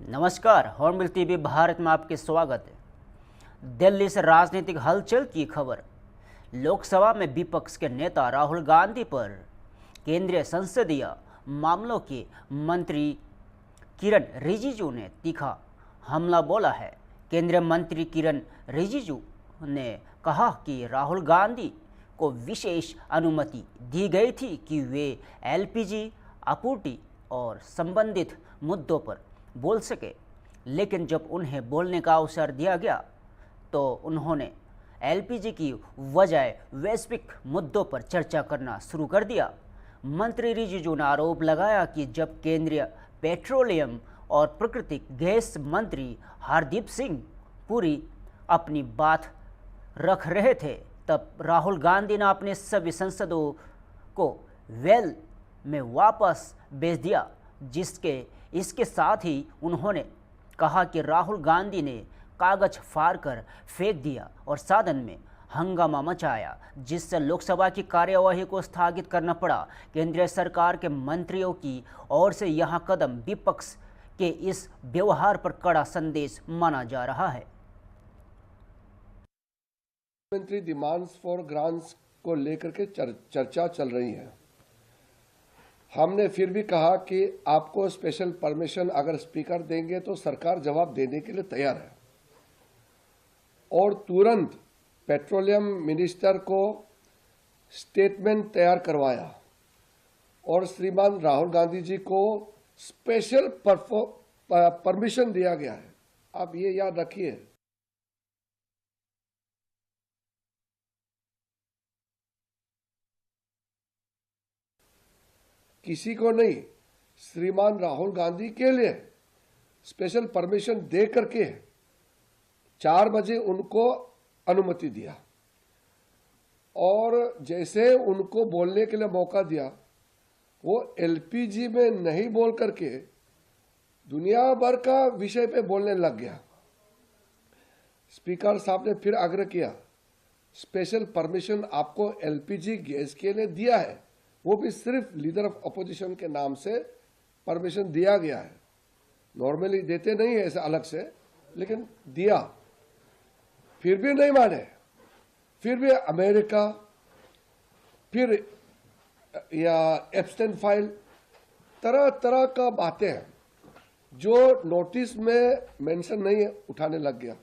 नमस्कार, hornbill TV Bharat में आपके स्वागत है। दिल्ली से राजनीतिक हलचल की खबर। लोकसभा में विपक्ष के नेता राहुल गांधी पर केंद्रीय संसदीय मामलों के मंत्री किरण रिजिजू ने तीखा हमला बोला है। केंद्रीय मंत्री किरण रिजिजू ने कहा कि राहुल गांधी को विशेष अनुमति दी गई थी कि वे एलपीजी आपूर्ति और संबंधित मुद्दों पर बोल सके, लेकिन जब उन्हें बोलने का अवसर दिया गया तो उन्होंने एलपीजी की बजाय वैश्विक मुद्दों पर चर्चा करना शुरू कर दिया। मंत्री रिजिजू ने आरोप लगाया कि जब केंद्रीय पेट्रोलियम और प्राकृतिक गैस मंत्री हरदीप सिंह पुरी अपनी बात रख रहे थे, तब राहुल गांधी ने अपने सभी सांसदों को वेल में वापस भेज दिया। इसके साथ ही उन्होंने कहा कि राहुल गांधी ने कागज फाड़ कर फेंक दिया और सदन में हंगामा मचाया, जिससे लोकसभा की कार्यवाही को स्थगित करना पड़ा। केंद्रीय सरकार के मंत्रियों की ओर से यह कदम विपक्ष के इस व्यवहार पर कड़ा संदेश माना जा रहा है। मंत्री डिमांड्स फॉर ग्रांट्स को लेकर के चर्चा चल रही है। हमने फिर भी कहा कि आपको स्पेशल परमिशन अगर स्पीकर देंगे तो सरकार जवाब देने के लिए तैयार है, और तुरंत पेट्रोलियम मिनिस्टर को स्टेटमेंट तैयार करवाया और श्रीमान राहुल गांधी जी को स्पेशल परमिशन दिया गया है। आप ये याद रखिए। किसी को नहीं, श्रीमान राहुल गांधी के लिए स्पेशल परमिशन दे करके 4 बजे उनको अनुमति दिया, और जैसे उनको बोलने के लिए मौका दिया, वो एलपीजी में नहीं बोल करके दुनिया भर का विषय पे बोलने लग गया। स्पीकर साहब ने फिर आग्रह किया, स्पेशल परमिशन आपको एलपीजी गैस के लिए दिया है, वो भी सिर्फ लीडर ऑफ अपोजिशन के नाम से परमिशन दिया गया है। नॉर्मली देते नहीं है ऐसे अलग से, लेकिन दिया। फिर भी नहीं माने, फिर भी अमेरिका, फिर या एब्सटेन फाइल, तरह तरह का बातें हैं जो नोटिस में मेंशन नहीं है, उठाने लग गया।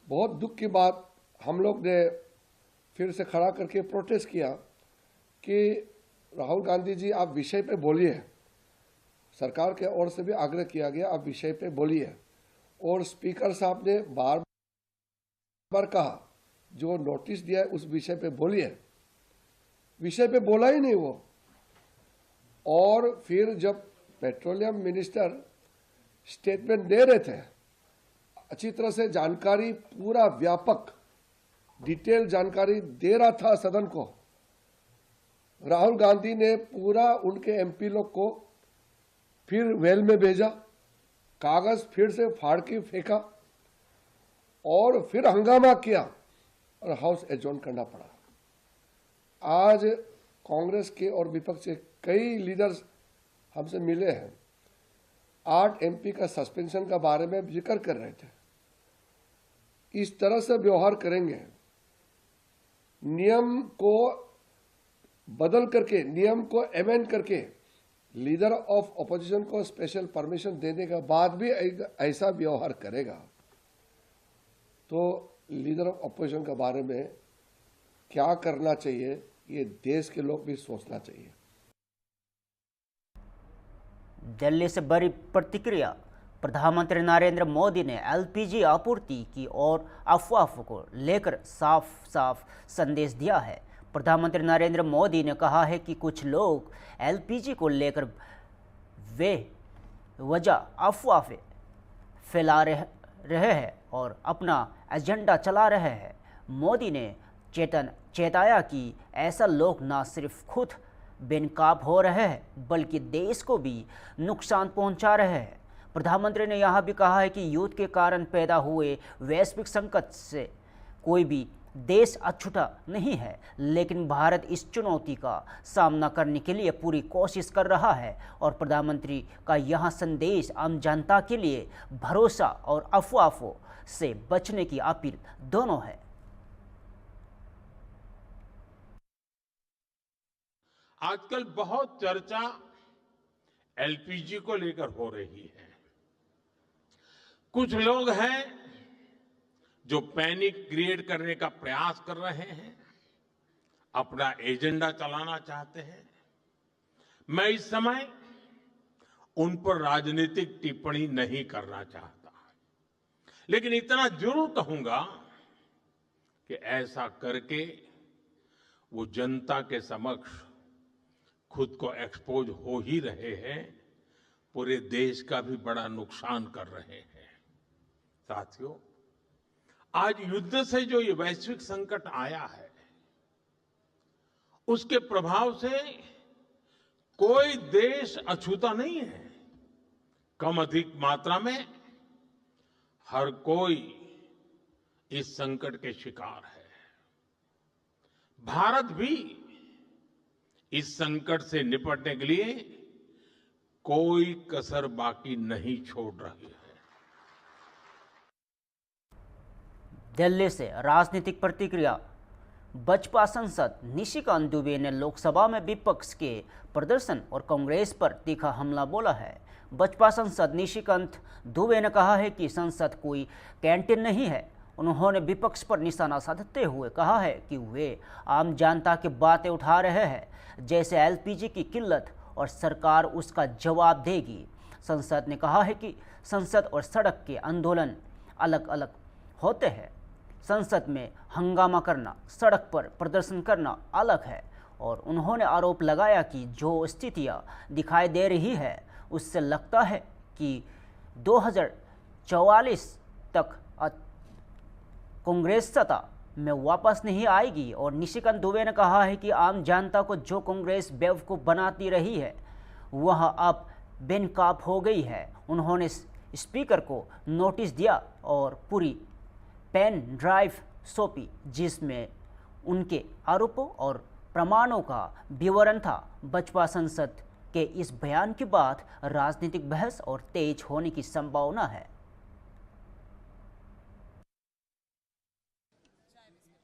बहुत दुख की बात, हम लोग ने फिर से खड़ा करके प्रोटेस्ट किया कि राहुल गांधी जी आप विषय पे बोलिए। सरकार के ओर से भी आग्रह किया गया, आप विषय पे बोलिए, और स्पीकर साहब ने बार बार कहा जो नोटिस दिया है उस विषय पे बोलिए। विषय पे बोला ही नहीं वो। और फिर जब पेट्रोलियम मिनिस्टर स्टेटमेंट दे रहे थे, अच्छी तरह से जानकारी, पूरा व्यापक डिटेल जानकारी दे रहा था सदन को, राहुल गांधी ने पूरा उनके एमपी लोग को फिर वेल में भेजा, कागज फिर से फाड़ के फेंका और फिर हंगामा किया और हाउस एडजॉर्न करना पड़ा। आज कांग्रेस के और विपक्ष के कई लीडर्स हमसे मिले हैं, 8 एमपी का सस्पेंशन का बारे में जिक्र कर रहे थे। इस तरह से व्यवहार करेंगे, नियम को बदल करके, नियम को अमेंड करके लीडर ऑफ अपोजिशन को स्पेशल परमिशन देने के बाद भी ऐसा व्यवहार करेगा तो लीडर ऑफ अपोजिशन के बारे में क्या करना चाहिए, ये देश के लोग भी सोचना चाहिए। दिल्ली से बड़ी प्रतिक्रिया। प्रधानमंत्री नरेंद्र मोदी ने एलपीजी आपूर्ति की और अफवाह को लेकर साफ साफ संदेश दिया है। प्रधानमंत्री नरेंद्र मोदी ने कहा है कि कुछ लोग एलपीजी को लेकर वे वजह अफवाहें फैला रहे हैं और अपना एजेंडा चला रहे हैं। मोदी ने चेताया कि ऐसा लोग न सिर्फ खुद बेनकाब हो रहे हैं बल्कि देश को भी नुकसान पहुंचा रहे हैं। प्रधानमंत्री ने यह भी कहा है कि युद्ध के कारण पैदा हुए वैश्विक संकट से कोई भी देश अछूता नहीं है, लेकिन भारत इस चुनौती का सामना करने के लिए पूरी कोशिश कर रहा है और प्रधानमंत्री का यह संदेश आम जनता के लिए भरोसा और अफवाहों से बचने की अपील दोनों है। आजकल बहुत चर्चा एलपीजी को लेकर हो रही है। कुछ लोग हैं जो पैनिक क्रिएट करने का प्रयास कर रहे हैं, अपना एजेंडा चलाना चाहते हैं। मैं इस समय उन पर राजनीतिक टिप्पणी नहीं करना चाहता, लेकिन इतना जरूर कहूंगा कि ऐसा करके वो जनता के समक्ष खुद को एक्सपोज हो ही रहे हैं, पूरे देश का भी बड़ा नुकसान कर रहे हैं। साथियों, आज युद्ध से जो ये वैश्विक संकट आया है, उसके प्रभाव से कोई देश अछूता नहीं है। कम अधिक मात्रा में हर कोई इस संकट के शिकार है। भारत भी इस संकट से निपटने के लिए कोई कसर बाकी नहीं छोड़ रही है। दिल्ली से राजनीतिक प्रतिक्रिया। बसपा सांसद निशिकांत दुबे ने लोकसभा में विपक्ष के प्रदर्शन और कांग्रेस पर तीखा हमला बोला है। बसपा सांसद निशिकांत दुबे ने कहा है कि संसद कोई कैंटीन नहीं है। उन्होंने विपक्ष पर निशाना साधते हुए कहा है कि वे आम जनता की बातें उठा रहे हैं, जैसे एलपीजी की किल्लत, और सरकार उसका जवाब देगी। संसद ने कहा है कि संसद और सड़क के आंदोलन अलग अलग होते हैं। संसद में हंगामा करना, सड़क पर प्रदर्शन करना अलग है। और उन्होंने आरोप लगाया कि जो स्थितियां दिखाई दे रही है उससे लगता है कि 2044 तक कांग्रेस सत्ता में वापस नहीं आएगी। और निशिकांत दुबे ने कहा है कि आम जनता को जो कांग्रेस बेवकूफ़ बनाती रही है वह अब बेनकाब हो गई है। उन्होंने स्पीकर को नोटिस दिया और पूरी पेन ड्राइव सौंपी, जिसमें उनके आरोपों और प्रमाणों का विवरण था। बसपा सांसद के इस बयान के बाद राजनीतिक बहस और तेज होने की संभावना है।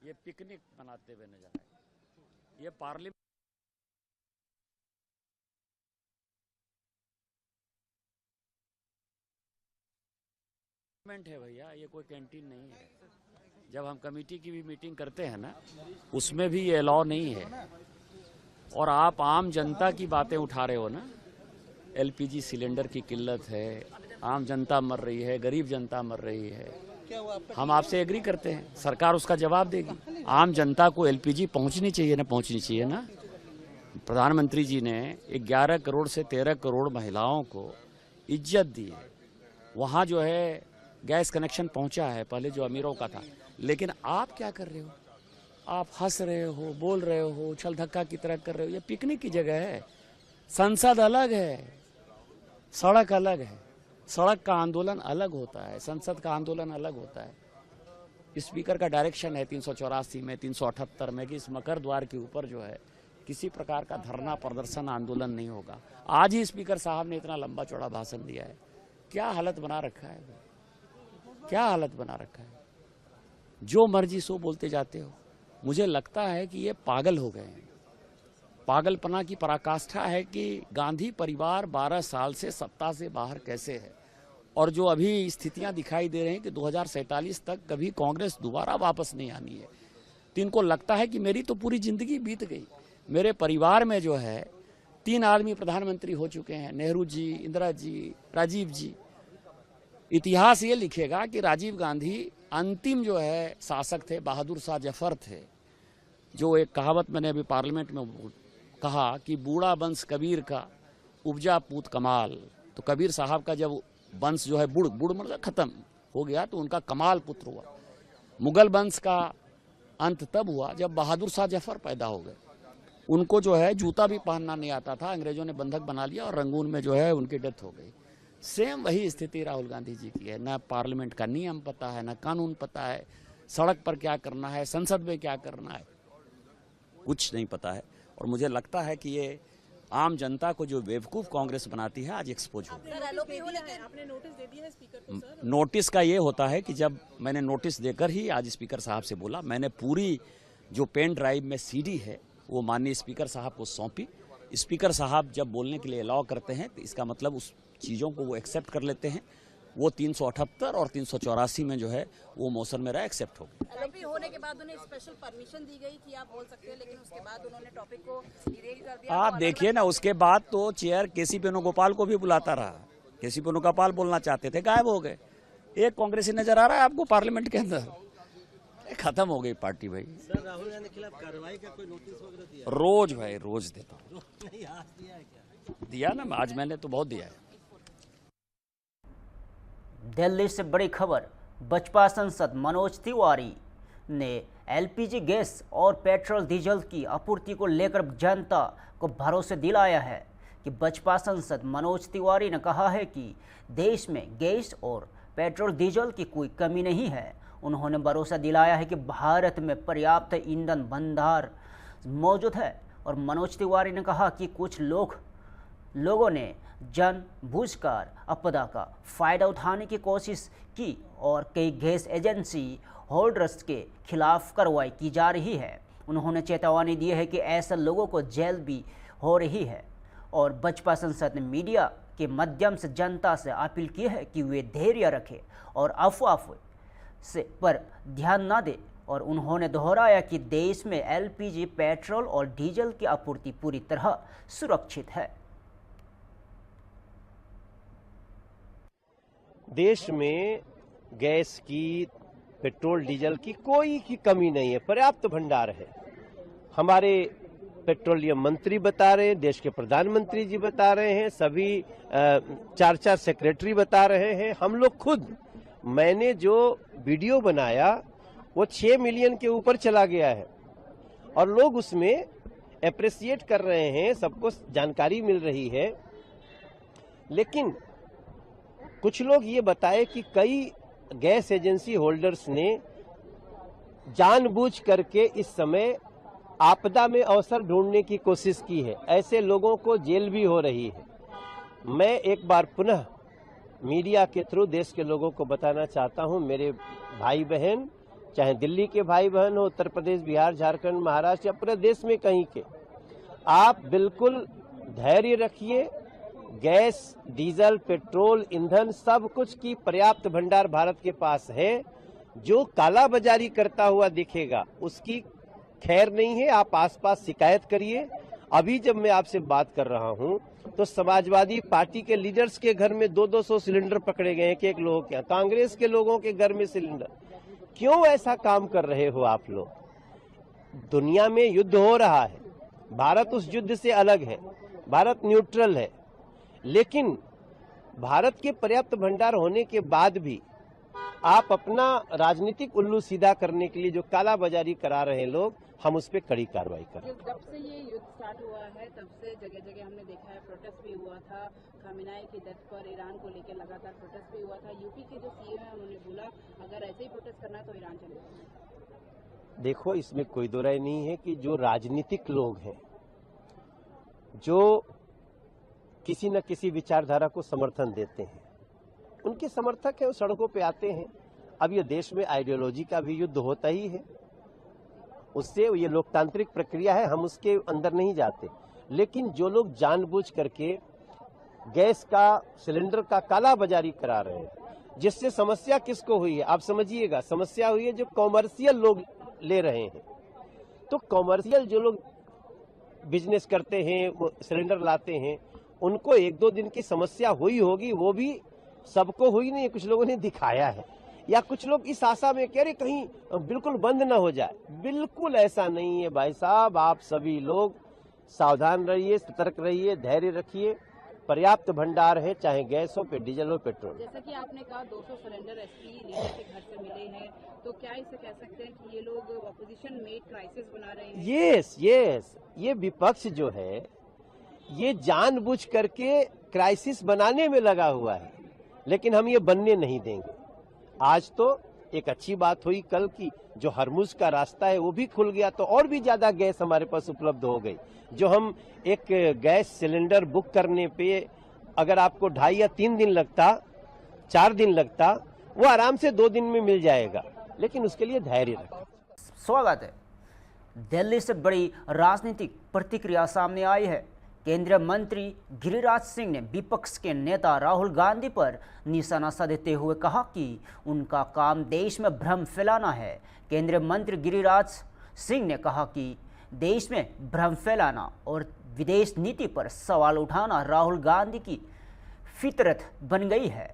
ये पिकनिक मनाते हुए नजर आए। ये पार्लियामेंट है भैया, ये कोई कैंटीन नहीं है। जब हम कमेटी की भी मीटिंग करते हैं ना, उसमें भी ये अलाउ नहीं है। और आप आम जनता की बातें उठा रहे हो ना, एलपीजी सिलेंडर की किल्लत है, आम जनता मर रही है, गरीब जनता मर रही है। हम आपसे एग्री करते हैं, सरकार उसका जवाब देगी। आम जनता को एलपीजी पहुंचनी चाहिए ना, पहुंचनी चाहिए ना। प्रधानमंत्री जी ने 11 करोड़ से 13 करोड़ महिलाओं को इज्जत दी है। वहाँ जो है गैस कनेक्शन पहुंचा है, पहले जो अमीरों का था। लेकिन आप क्या कर रहे हो? आप हंस रहे हो, बोल रहे हो, उछल धक्का की तरह कर रहे हो। ये पिकनिक की जगह है। संसद अलग है, सड़क अलग है। सड़क का आंदोलन अलग होता है, संसद का आंदोलन अलग होता है। स्पीकर का डायरेक्शन है 384 में, 378 में कि इस मकर द्वार के ऊपर जो है किसी प्रकार का धरना प्रदर्शन आंदोलन नहीं होगा। आज ही स्पीकर साहब ने इतना लंबा चौड़ा भाषण दिया है। क्या हालत बना रखा है, क्या हालत बना रखा है। जो मर्जी सो बोलते जाते हो। मुझे लगता है कि ये पागल हो गए हैं। पागलपना की पराकाष्ठा है कि गांधी परिवार 12 साल से सत्ता से बाहर कैसे है, और जो अभी स्थितियां दिखाई दे रही हैं कि 2047 तक कभी कांग्रेस दोबारा वापस नहीं आनी है। तो इनको लगता है कि मेरी तो पूरी जिंदगी बीत गई। मेरे परिवार में जो है 3 आदमी प्रधानमंत्री हो चुके हैं, नेहरू जी, इंदिरा जी, राजीव जी। इतिहास ये लिखेगा कि राजीव गांधी अंतिम जो है शासक थे, बहादुर शाह जफर थे। जो एक कहावत मैंने अभी पार्लियामेंट में कहा कि बूढ़ा वंश कबीर का, उपजा पूत कमाल। तो कबीर साहब का जब वंश जो है बुढ़ मतलब खत्म हो गया, तो उनका कमाल पुत्र हुआ। मुगल वंश का अंत तब हुआ जब बहादुर शाह जफर पैदा हो गए। उनको जो है जूता भी पहनना नहीं आता था, अंग्रेजों ने बंधक बना लिया और रंगून में जो है उनकी डेथ हो गई। सेम वही स्थिति राहुल गांधी जी की है। न पार्लियामेंट का नियम पता है, न कानून पता है। सड़क पर क्या करना है, संसद में क्या करना है, कुछ नहीं पता है। और मुझे लगता है कि ये आम जनता को जो बेवकूफ कांग्रेस बनाती है आज एक्सपोज हो गई। आपने नोटिस दे दिया है स्पीकर को सर? नोटिस का ये होता है कि जब मैंने नोटिस देकर ही आज स्पीकर साहब से बोला, मैंने पूरी जो पेन ड्राइव में सीडी है वो माननीय स्पीकर साहब को सौंपी। स्पीकर साहब जब बोलने के लिए अलाउ करते हैं तो इसका मतलब उस चीज़ों को वो एक्सेप्ट कर लेते हैं। वो 378 और 384 में जो है वो मोशन मेरा एक्सेप्ट हो गया। एलओपी होने के बाद उन्हें स्पेशल परमिशन दी गई कि आप बोल सकते हैं, लेकिन उसके बाद उन्होंने टॉपिक को इरेज कर दिया। आप देखिए ना, उसके बाद तो चेयर केसी वेणुगोपाल को भी बुलाता रहा। केसी वेणुगोपाल बोलना चाहते थे, गायब हो गए। एक कांग्रेसी नजर आ रहा है आपको पार्लियामेंट के अंदर? खत्म हो गई पार्टी भाई। सर, राहुल गांधी के खिलाफ कार्रवाई का कोई नोटिस वगैरह दिया? रोज भाई रोज देता हूं। नहीं, आज दिया है क्या? दिया ना, आज मैंने तो बहुत दिया है। दिल्ली से बड़ी खबर, बसपा सांसद मनोज तिवारी ने एलपीजी गैस और पेट्रोल डीजल की आपूर्ति को लेकर जनता को भरोसा दिलाया है कि बसपा सांसद मनोज तिवारी ने कहा है कि देश में गैस और पेट्रोल डीजल की कोई कमी नहीं है। उन्होंने भरोसा दिलाया है कि भारत में पर्याप्त ईंधन भंडार मौजूद है। और मनोज तिवारी ने कहा कि कुछ लोगों ने जानबूझकर आपदा का फायदा उठाने की कोशिश की और कई गैस एजेंसी होल्डर्स के खिलाफ कार्रवाई की जा रही है। उन्होंने चेतावनी दी है कि ऐसे लोगों को जेल भी हो रही है। और बसपा सांसद ने मीडिया के माध्यम से जनता से अपील की है कि वे धैर्य रखें और अफवाह से पर ध्यान न दें। और उन्होंने दोहराया कि देश में एलपीजी, पेट्रोल और डीजल की आपूर्ति पूरी तरह सुरक्षित है। देश में गैस की, पेट्रोल डीजल की कोई की कमी नहीं है, पर्याप्त भंडार है। हमारे पेट्रोलियम मंत्री बता रहे हैं, देश के प्रधानमंत्री जी बता रहे हैं, सभी 4 सेक्रेटरी बता रहे हैं, हम लोग खुद। मैंने जो वीडियो बनाया वो 6 मिलियन के ऊपर चला गया है और लोग उसमें एप्रिसिएट कर रहे हैं, सबको जानकारी मिल रही है। लेकिन कुछ लोग ये बताए कि कई गैस एजेंसी होल्डर्स ने जानबूझ करके इस समय आपदा में अवसर ढूंढने की कोशिश की है। ऐसे लोगों को जेल भी हो रही है। मैं एक बार पुनः मीडिया के थ्रू देश के लोगों को बताना चाहता हूं, मेरे भाई बहन, चाहे दिल्ली के भाई बहन हो, उत्तर प्रदेश, बिहार, झारखंड, महाराष्ट्र या पूरे देश में कहीं के, आप बिल्कुल धैर्य रखिए। गैस, डीजल, पेट्रोल, ईंधन सब कुछ की पर्याप्त भंडार भारत के पास है। जो कालाबाजारी करता हुआ दिखेगा उसकी खैर नहीं है। आप आसपास शिकायत करिए। अभी जब मैं आपसे बात कर रहा हूं तो समाजवादी पार्टी के लीडर्स के घर में 200-200 सिलेंडर पकड़े गए एक लोगों के यहाँ, कांग्रेस के लोगों के घर में सिलेंडर। क्यों ऐसा काम कर रहे हो आप लोग? दुनिया में युद्ध हो रहा है, भारत उस युद्ध से अलग है, भारत न्यूट्रल है। लेकिन भारत के पर्याप्त भंडार होने के बाद भी आप अपना राजनीतिक उल्लू सीधा करने के लिए जो कालाबाजारी करा रहे हैं लोग, हम उस पर कड़ी कार्रवाई करें। जब से ये युद्ध स्टार्ट हुआ है तब से जगह जगह हमने देखा है प्रोटेस्ट भी हुआ था। खामेनेई की डेथ पर ईरान को लेकर लगातार प्रोटेस्ट भी हुआ था। यूपी के जो सीएम है उन्होंने बोला अगर ऐसे ही प्रोटेस्ट करना है तो ईरान चले जाओ। देखो, इसमें कोई दो राय नहीं है कि जो राजनीतिक लोग हैं, जो किसी न किसी विचारधारा को समर्थन देते हैं, उनके समर्थक हैं, वो सड़कों पे आते हैं। अब ये देश में आइडियोलॉजी का भी युद्ध होता ही है, उससे ये लोकतांत्रिक प्रक्रिया है, हम उसके अंदर नहीं जाते। लेकिन जो लोग जानबूझ करके गैस का, सिलेंडर का कालाबाजारी करा रहे हैं, जिससे समस्या किसको हुई है आप समझिएगा। समस्या हुई है जो कॉमर्शियल लोग ले रहे हैं। तो कॉमर्शियल जो लोग बिजनेस करते हैं, वो सिलेंडर लाते हैं, उनको 1-2 दिन की समस्या हुई होगी, वो भी सबको हुई नहीं, कुछ लोगों ने दिखाया है। या कुछ लोग इस आशा में कह रहे कहीं बिल्कुल बंद न हो जाए। बिल्कुल ऐसा नहीं है भाई साहब। आप सभी लोग सावधान रहिए, सतर्क रहिए, धैर्य रखिए। पर्याप्त भंडार है, चाहे गैस हो, डीजल हो, पेट्रोल। जैसा कि आपने कहा 200 सिलेंडर एसपी लीडर के घर से मिले हैं, तो क्या इसे कह सकते हैं कि ये लोग अपोजिशन मेड क्राइसिस बना रहे हैं? यस, ये विपक्ष जो है ये जानबूझ करके क्राइसिस बनाने में लगा हुआ है, लेकिन हम ये बनने नहीं देंगे। आज तो एक अच्छी बात हुई कल की, जो हरमुज का रास्ता है वो भी खुल गया तो और भी ज्यादा गैस हमारे पास उपलब्ध हो गई। जो हम एक गैस सिलेंडर बुक करने पे अगर आपको 2.5 या 3 दिन लगता, 4 दिन लगता, वो आराम से 2 दिन में मिल जाएगा, लेकिन उसके लिए धैर्य रखें। स्वागत है। दिल्ली से बड़ी राजनीतिक प्रतिक्रिया सामने आई है। केंद्रीय मंत्री गिरिराज सिंह ने विपक्ष के नेता राहुल गांधी पर निशाना साधते हुए कहा कि उनका काम देश में भ्रम फैलाना है। केंद्रीय मंत्री गिरिराज सिंह ने कहा कि देश में भ्रम फैलाना और विदेश नीति पर सवाल उठाना राहुल गांधी की फितरत बन गई है।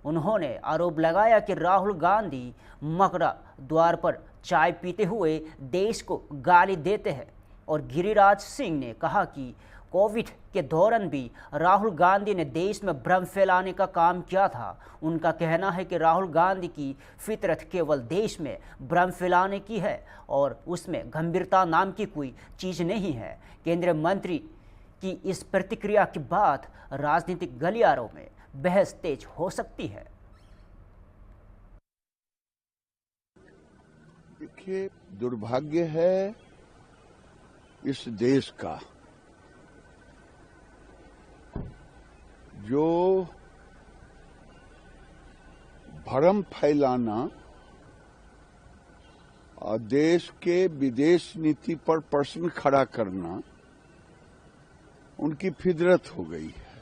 उन्होंने आरोप लगाया कि राहुल गांधी मकरा द्वार पर चाय पीते हुए देश को गाली देते हैं और गिरिराज सिंह ने कहा कि कोविड के दौरान भी राहुल गांधी ने देश में भ्रम फैलाने का काम किया था। उनका कहना है कि राहुल गांधी की फितरत केवल देश में भ्रम फैलाने की है और उसमें गंभीरता नाम की कोई चीज़ नहीं है। केंद्रीय मंत्री की इस प्रतिक्रिया के बाद राजनीतिक गलियारों में बहस तेज हो सकती है। देखिए, दुर्भाग्य है इस देश का जो भ्रम फैलाना और देश के विदेश नीति पर प्रश्न खड़ा करना उनकी फितरत हो गई है।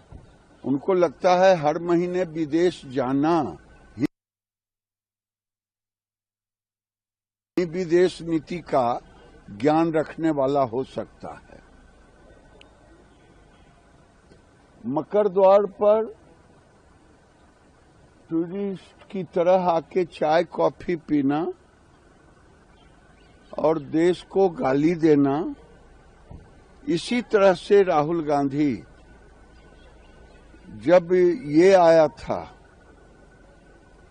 उनको लगता है हर महीने विदेश जाना ही विदेश नीति का ज्ञान रखने वाला हो सकता है। मकर द्वार पर टूरिस्ट की तरह आके चाय कॉफी पीना और देश को गाली देना, इसी तरह से राहुल गांधी जब ये आया था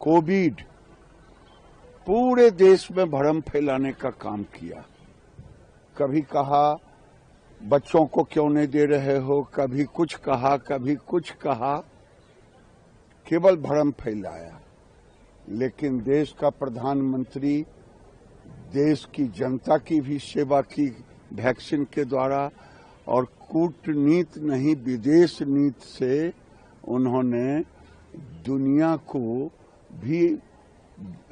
कोविड, पूरे देश में भ्रम फैलाने का काम किया। कभी कहा बच्चों को क्यों नहीं दे रहे हो, कभी कुछ कहा, कभी कुछ कहा, केवल भ्रम फैलाया। लेकिन देश का प्रधानमंत्री देश की जनता की भी सेवा की वैक्सीन के द्वारा और कूटनीति नहीं विदेश नीति से उन्होंने दुनिया को भी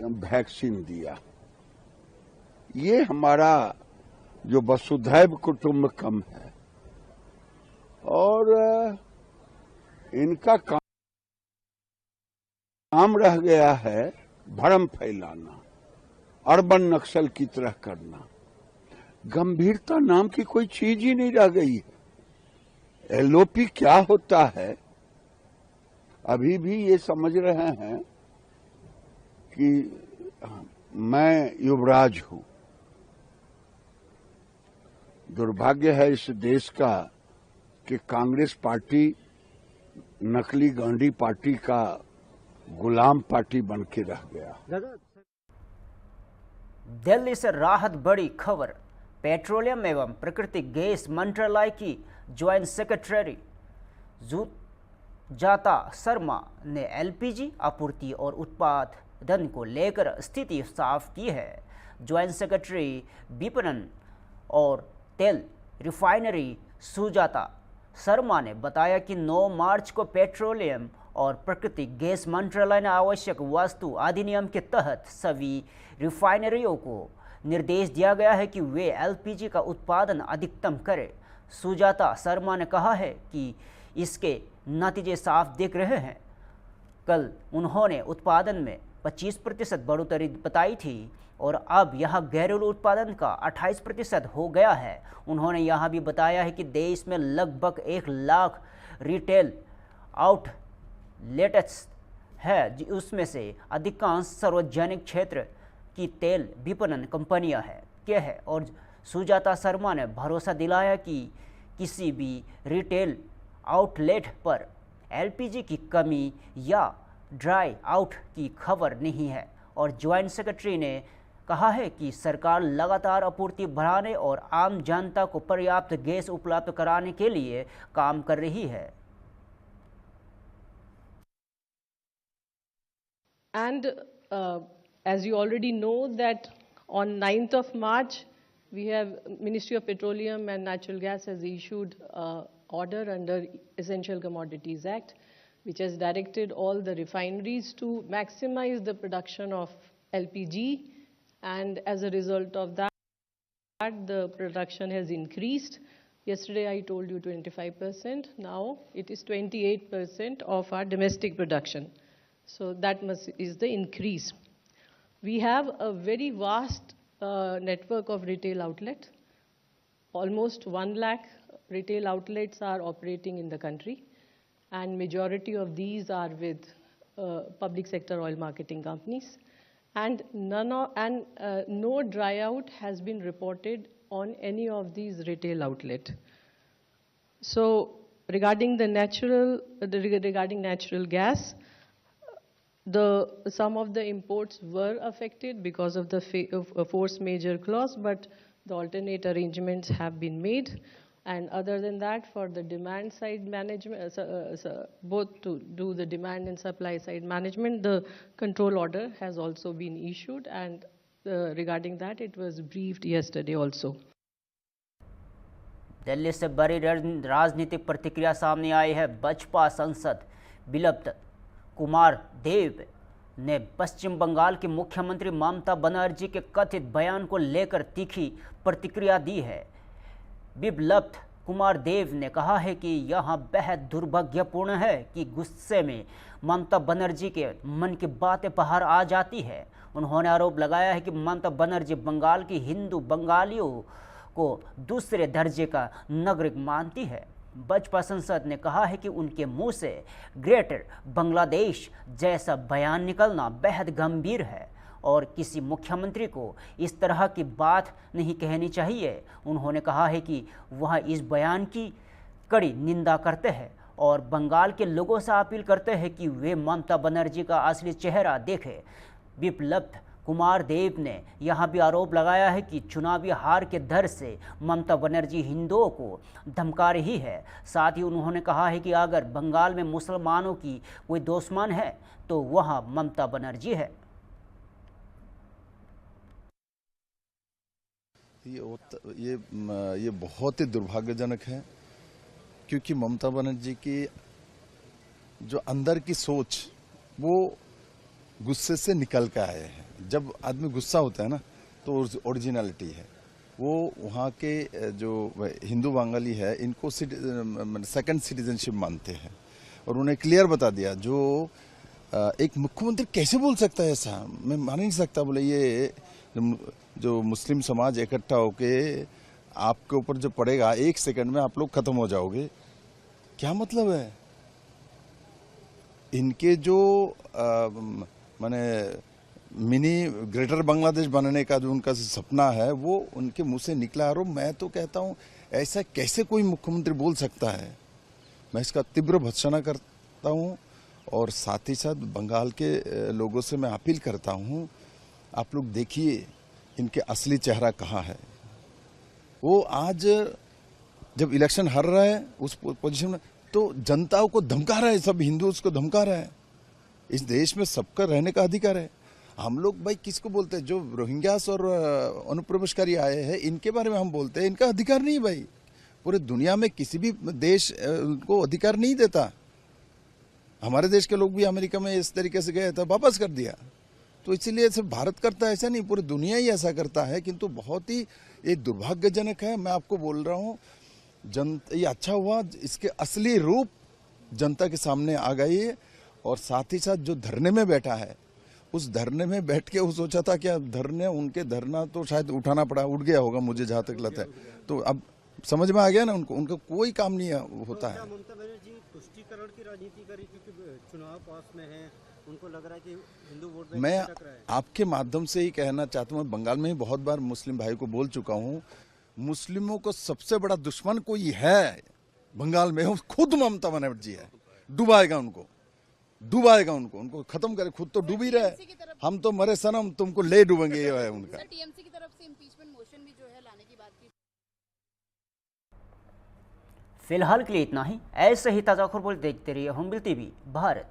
वैक्सीन दिया। ये हमारा जो वसुधैव कुटुंबकम है और इनका काम रह गया है भ्रम फैलाना, अर्बन नक्सल की तरह करना। गंभीरता नाम की कोई चीज ही नहीं रह गई है। एलओपी क्या होता है अभी भी ये समझ रहे हैं कि मैं युवराज हूं। दुर्भाग्य है इस देश का कि कांग्रेस पार्टी नकली गांधी पार्टी का गुलाम पार्टी बन के रह गया। दिल्ली से राहत बड़ी खबर। पेट्रोलियम एवं प्राकृतिक गैस मंत्रालय की ज्वाइंट सेक्रेटरी सुजाता शर्मा ने एलपीजी आपूर्ति और उत्पादन को लेकर स्थिति साफ की है। ज्वाइंट सेक्रेटरी विपणन और तेल रिफाइनरी सुजाता शर्मा ने बताया कि 9 मार्च को पेट्रोलियम और प्राकृतिक गैस मंत्रालय ने आवश्यक वस्तु अधिनियम के तहत सभी रिफाइनरियों को निर्देश दिया गया है कि वे एलपीजी का उत्पादन अधिकतम करें। सुजाता शर्मा ने कहा है कि इसके नतीजे साफ दिख रहे हैं। कल उन्होंने उत्पादन में 25% बढ़ोतरी बताई थी और अब यह घरेलू उत्पादन का 28% हो गया है। उन्होंने यह भी बताया है कि देश में लगभग 1 लाख रिटेल आउटलेट्स है, उसमें से अधिकांश सार्वजनिक क्षेत्र की तेल विपणन कंपनियां हैं और सुजाता शर्मा ने भरोसा दिलाया कि किसी भी रिटेल आउटलेट पर एलपीजी की कमी या ड्राई आउट की खबर नहीं है। और ज्वाइंट सेक्रेटरी ने कहा है कि सरकार लगातार आपूर्ति बढ़ाने और आम जनता को पर्याप्त गैस उपलब्ध कराने के लिए काम कर रही है। And as you already know that on 9th of March, we have Ministry of Petroleum and Natural Gas has issued order under Essential Commodities Act, which has directed all the refineries to maximize the production of LPG, and as a result of that, the production has increased. Yesterday I told you 25%, now it is 28% of our domestic production. So that is the increase. We have a very vast network of retail outlets. Almost 1 lakh retail outlets are operating in the country, and majority of these are with public sector oil marketing companies. And no dry out has been reported on any of these retail outlets. So regarding natural gas, some of the imports were affected because of the force majeure clause, but the alternate arrangements have been made. And other than that, for the demand side management, both to do the demand and supply side management, the control order has also been issued, and regarding that, it was briefed yesterday also. Delhi से बड़ी राजनीतिक प्रतिक्रिया सामने आई है। बसपा सांसद बिप्लब कुमार देव ने पश्चिम बंगाल की मुख्यमंत्री ममता बनर्जी के कथित बयान को लेकर तीखी प्रतिक्रिया दी है। बिप्लब कुमार देव ने कहा है कि यह बेहद दुर्भाग्यपूर्ण है कि गुस्से में ममता बनर्जी के मन की बातें बाहर आ जाती है। उन्होंने आरोप लगाया है कि ममता बनर्जी बंगाल की हिंदू बंगालियों को दूसरे दर्जे का नागरिक मानती है। बसपा सांसद ने कहा है कि उनके मुंह से ग्रेटर बांग्लादेश जैसा बयान निकलना बेहद गंभीर है और किसी मुख्यमंत्री को इस तरह की बात नहीं कहनी चाहिए। उन्होंने कहा है कि वह इस बयान की कड़ी निंदा करते हैं और बंगाल के लोगों से अपील करते हैं कि वे ममता बनर्जी का असली चेहरा देखें। बिप्लब कुमार देव ने यह भी आरोप लगाया है कि चुनावी हार के डर से ममता बनर्जी हिंदुओं को धमका रही है। साथ ही उन्होंने कहा है कि अगर बंगाल में मुसलमानों की कोई दुश्मन है तो वह ममता बनर्जी है। ये बहुत ही दुर्भाग्यजनक है, क्योंकि ममता बनर्जी की जो अंदर की सोच वो गुस्से से निकल कर आए हैं। जब आदमी गुस्सा होता है ना तो ओरिजिनलिटी है वो। वहाँ के जो हिंदू बंगाली है इनको सेकंड सिटीजनशिप मानते हैं और उन्हें क्लियर बता दिया। जो एक मुख्यमंत्री कैसे बोल सकता है ऐसा, मैं मान नहीं सकता। बोले ये जो मुस्लिम समाज इकट्ठा होके आपके ऊपर जो पड़ेगा 1 सेकंड में आप लोग खत्म हो जाओगे, क्या मतलब है? इनके जो माने मिनी ग्रेटर बांग्लादेश बनने का जो उनका सपना है वो उनके मुंह से निकला। और मैं तो कहता हूँ ऐसा कैसे कोई मुख्यमंत्री बोल सकता है। मैं इसका तीव्र भर्त्सना करता हूँ और साथ ही साथ बंगाल के लोगों से मैं अपील करता हूँ, आप लोग देखिए इनके असली चेहरा कहाँ है। वो आज जब इलेक्शन हार रहा है उस पोजीशन में तो जनताओं को धमका रहा है, सब हिंदू उसको धमका रहा है। इस देश में सबका रहने का अधिकार है। हम लोग भाई किसको बोलते हैं? जो रोहिंग्यास और अनुप्रवेशकारी आए हैं इनके बारे में हम बोलते हैं, इनका अधिकार नहीं भाई। पूरे दुनिया में किसी भी देश उनको अधिकार नहीं देता। हमारे देश के लोग भी अमेरिका में इस तरीके से गए थे, वापस कर दिया। तो इसीलिए सिर्फ भारत करता है ऐसा नहीं, पूरी दुनिया ही ऐसा करता है। किंतु बहुत ही ये दुर्भाग्यजनक है। मैं आपको बोल रहा हूँ ये अच्छा हुआ इसके असली रूप जनता के सामने आ गई है। और साथ ही साथ जो धरने में बैठा है उस धरने में बैठ के वो सोचा था क्या धरने उनके धरना तो शायद उठाना पड़ा, उठ गया होगा मुझे जहाँ तक लगता है। तो अब समझ में आ गया ना उनको, उनका कोई काम नहीं होता है। ममता बनर्जी तुष्टीकरण की राजनीति करी क्योंकि चुनाव पास में है, उनको लग रहा है कि हिंदू वोट मैं आपके माध्यम से ही कहना चाहता हूँ, बंगाल में ही बहुत बार मुस्लिम भाई को बोल चुका हूँ, मुस्लिमों को सबसे बड़ा दुश्मन कोई है बंगाल में, खुद ममता बनर्जी है। डुबाएगा उनको, उनको खत्म करे। खुद तो डूब ही रहे, हम तो मरे सनम, तुमको ले डूबेंगे, ये है उनका। टीएमसी की तरफ से इंपीचमेंट मोशन भी जो है लाने की बात की। फिलहाल के लिए इतना ही। ऐसे ही ताजा खबरों देखते रहिए होमबिल टीवी भारत।